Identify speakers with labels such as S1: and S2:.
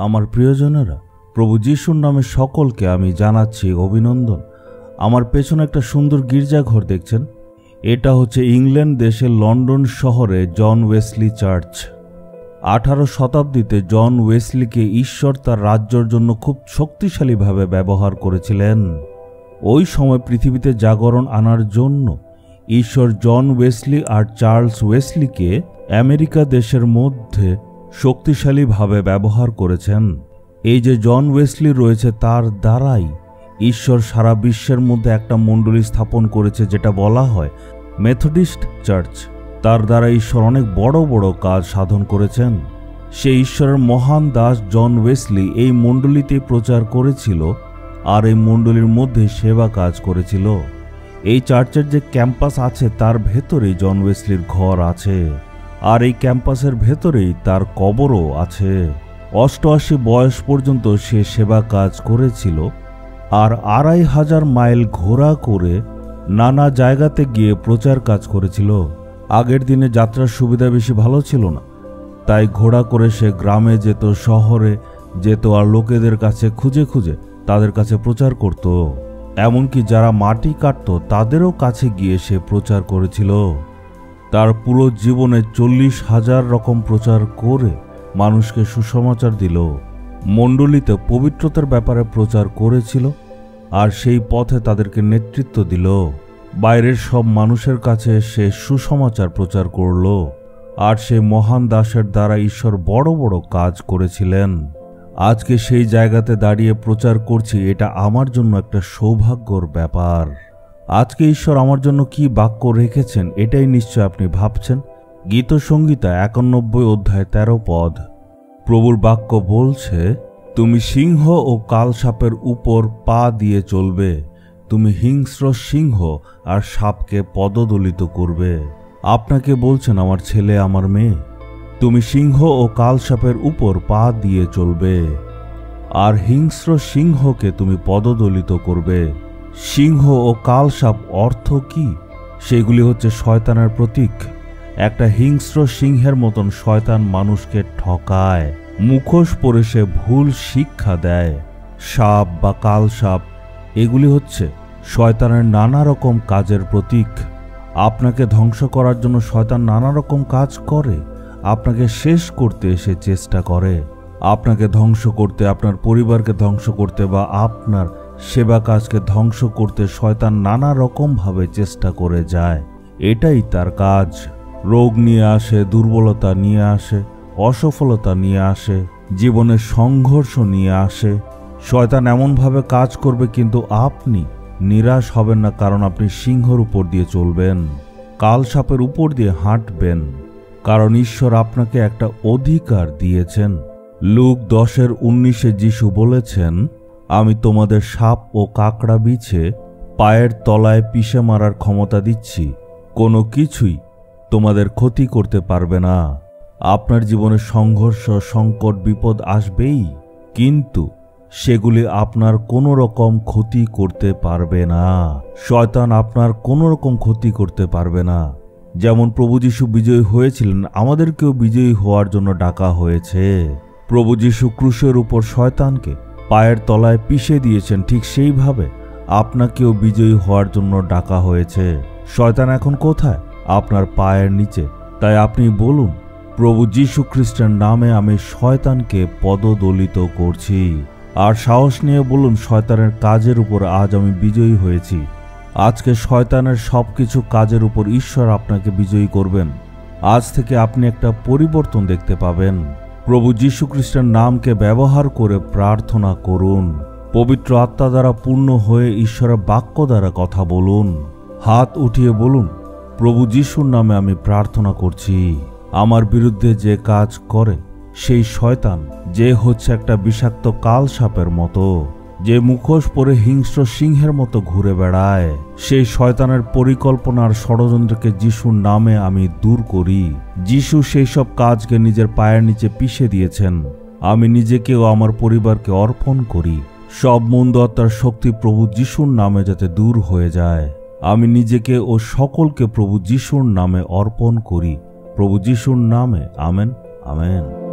S1: আমার প্রিয়জনেরা, প্রভু যিশুর নামে সকলকে আমি জানাচ্ছি অভিনন্দন। আমার পেছনে একটা সুন্দর গির্জাঘর দেখছেন। এটা হচ্ছে ইংল্যান্ড দেশের লন্ডন শহরে জন ওয়েসলি চার্চ। 18 শতাব্দীতে জন ওয়েসলিকে ঈশ্বর তার রাজ্যের জন্য খুব শক্তিশালীভাবে ব্যবহার করেছিলেন। ওই সময় পৃথিবীতে জাগরণ আনার জন্য ঈশ্বর জন ওয়েসলি আর চার্লস ওয়েসলিকে আমেরিকা দেশের মধ্যে শক্তিশালীভাবে ব্যবহার করেছেন। এই যে জন ওয়েসলি রয়েছে, তার দ্বারাই ঈশ্বর সারা বিশ্বের মধ্যে একটা মণ্ডলী স্থাপন করেছে, যেটা বলা হয় মেথডিস্ট চার্চ। তার দ্বারা ঈশ্বর অনেক বড় বড় কাজ সাধন করেছেন। সেই ঈশ্বরের মহান দাস জন ওয়েসলি এই মণ্ডলীতে প্রচার করেছিল আর এই মণ্ডলীর মধ্যে সেবা কাজ করেছিল। এই চার্চের যে ক্যাম্পাস আছে তার ভেতরেই জন ওয়েসলির ঘর আছে, আর এই ক্যাম্পাসের ভেতরেই তার কবরও আছে। 88 বয়স পর্যন্ত সে সেবা কাজ করেছিল আর 2500 মাইল ঘোরা করে নানা জায়গাতে গিয়ে প্রচার কাজ করেছিল। আগের দিনে যাত্রার সুবিধা বেশি ভালো ছিল না, তাই ঘোড়া করে সে গ্রামে যেত, শহরে যেত আর লোকেদের কাছে খুঁজে খুঁজে তাদের কাছে প্রচার করত। এমনকি যারা মাটি কাটত তাদেরও কাছে গিয়ে সে প্রচার করেছিল। তার পুরো জীবনে 40,000 রকম প্রচার করে মানুষকে সুসমাচার দিল। মণ্ডলীতে পবিত্রতার ব্যাপারে প্রচার করেছিল আর সেই পথে তাদেরকে নেতৃত্ব দিল। বাইরের সব মানুষের কাছে সে সুসমাচার প্রচার করল আর সেই মহান দাসের দ্বারা ঈশ্বর বড় বড় কাজ করেছিলেন। আজকে সেই জায়গাতে দাঁড়িয়ে প্রচার করছি, এটা আমার জন্য একটা সৌভাগ্যর ব্যাপার। আজকে ঈশ্বর আমার জন্য কি বাক্য রেখেছেন এটাই নিশ্চয় আপনি ভাবছেন। গীতসংহিতা 91 অধ্যায় 13 পদ। প্রভুর বাক্য বলছে, তুমি সিংহ ও কালসাপের উপর পা দিয়ে চলবে, তুমি হিংস্র সিংহ আর সাপকে পদদলিত করবে। আপনাকে বলছেন আমার ছেলে, আমার মেয়ে, তুমি সিংহ ও কালসাপের উপর পা দিয়ে চলবে আর হিংস্র সিংহকে তুমি পদদলিত করবে। সিংহ ও কালসাপ অর্থ কি? সেগুলি হচ্ছে শয়তানের প্রতীক। একটা হিংস্র সিংহের মতন শয়তান মানুষকে ঠকায়, মুখোশ পরে সে ভুল শিক্ষা দেয়। সাপ বা কালসাপ এগুলি হচ্ছে শয়তানের নানা রকম কাজের প্রতীক। আপনাকে ধ্বংস করার জন্য শয়তান নানা রকম কাজ করে, আপনাকে শেষ করতে সে চেষ্টা করে। আপনাকে ধ্বংস করতে, আপনার পরিবারকে ধ্বংস করতে বা আপনার সেবা কাজকে ধ্বংস করতে শয়তান নানা রকমভাবে চেষ্টা করে যায়। এটাই তার কাজ। রোগ নিয়ে আসে, দুর্বলতা নিয়ে আসে, অসফলতা নিয়ে আসে, জীবনের সংঘর্ষ নিয়ে আসে। শয়তান এমনভাবে কাজ করবে, কিন্তু আপনি নিরাশ হবেন না, কারণ আপনি সিংহর উপর দিয়ে চলবেন, কালসাপের উপর দিয়ে হাঁটবেন, কারণ ঈশ্বর আপনাকে একটা অধিকার দিয়েছেন। লুক 10:19 যিশু বলেছেন, আমি তোমাদের সাপ ও কাকড়া বিছে পায়ের তলায় পিষে মারার ক্ষমতা দিচ্ছি, কোনো কিছুই তোমাদের ক্ষতি করতে পারবে না। আপনার জীবনে সংঘর্ষ, সংকট, বিপদ আসবেই, কিন্তু সেগুলি আপনার কোনো রকম ক্ষতি করতে পারবে না। শয়তান আপনার কোনো রকম ক্ষতি করতে পারবে না। যেমন প্রভু যিশু বিজয়ী হয়েছিলেন, আমাদেরকেও বিজয়ী হওয়ার জন্য ডাকা হয়েছে। প্রভু যিশু ক্রুশের উপর শয়তানকে পায়ের তলায় পিষে দিয়েছেন, ঠিক সেইভাবে আপনাকেও বিজয়ী হওয়ার জন্য ডাকা হয়েছে। শয়তান এখন কোথায়? আপনার পায়ের নিচে। তাই আপনি বলুন, প্রভু যীশু খ্রিস্টের নামে আমি শয়তানকে পদদলিত করছি। আর সাহস নিয়ে বলুন, শয়তানের কাজের উপর আজ আমি বিজয়ী হয়েছি। আজকে শয়তানের সবকিছু কাজের উপর ঈশ্বর আপনাকে বিজয়ী করবেন। আজ থেকে আপনি একটা পরিবর্তন দেখতে পাবেন। প্রভু যীশু খ্রিস্টের নামকে ব্যবহার করে প্রার্থনা করুন। পবিত্র আত্মা দ্বারা পূর্ণ হয়ে ঈশ্বরের বাক্য দ্বারা কথা বলুন। হাত উঠিয়ে বলুন, প্রভু যীশুর নামে আমি প্রার্থনা করছি। আমার বিরুদ্ধে যে কাজ করে সেই শয়তান, যে হচ্ছে একটা বিষাক্ত কালসাপের মতো, যে মুখোশ পরে হিংস্র সিংহের মতো ঘুরে বেড়ায়, সেই শয়তানের পরিকল্পনার ষড়যন্ত্রকে যিশুর নামে আমি দূর করি। যিশু সেই সব কাজকে নিজের পায়ের নিচে পিষে দিয়েছেন। আমি নিজেকেও আমার পরিবারকে অর্পণ করি। সব মন্দ আত্মার শক্তি প্রভু যিশুর নামে যাতে দূর হয়ে যায়। আমি নিজেকে ও সকলকে প্রভু যিশুর নামে অর্পণ করি। প্রভু যিশুর নামে আমেন, আমেন।